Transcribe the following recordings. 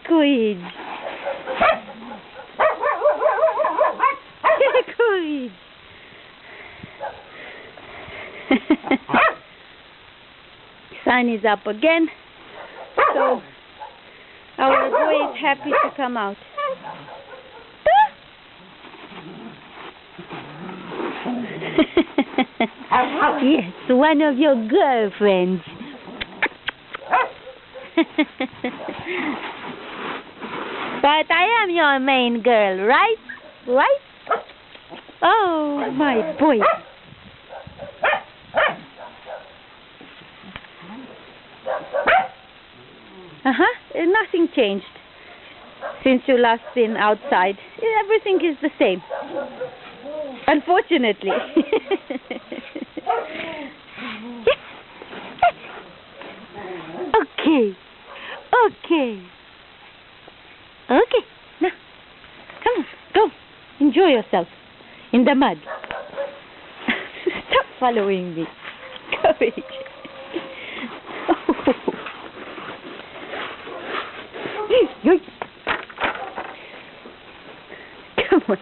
Courage. Courage. Sun is up again, so our boy is happy to come out. Yes, one of your girlfriends. But I am your main girl, right? Right? Oh, my boy. Nothing changed since you last been outside. Everything is the same. Unfortunately. Okay. Okay. Okay. Now, come on. Go. Enjoy yourself. In the mud. Stop following me. Courage. Oh. Come on.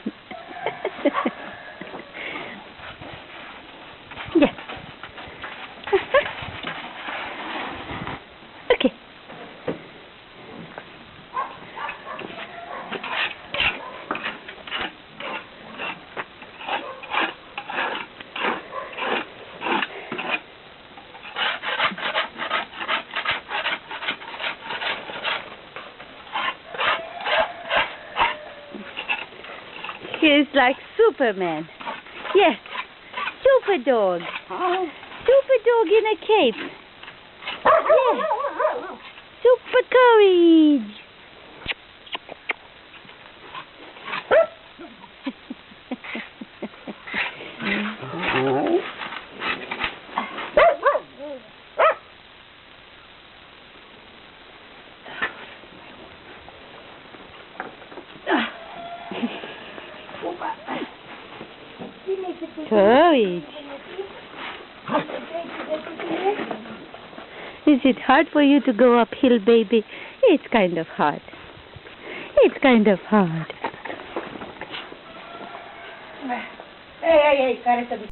Yeah. Okay. He's like Superman. Yes, super dog. Super dog in a cape. Yes. Super courage. Courage. Is it hard for you to go uphill, baby? It's kind of hard. It's kind of hard. Hey,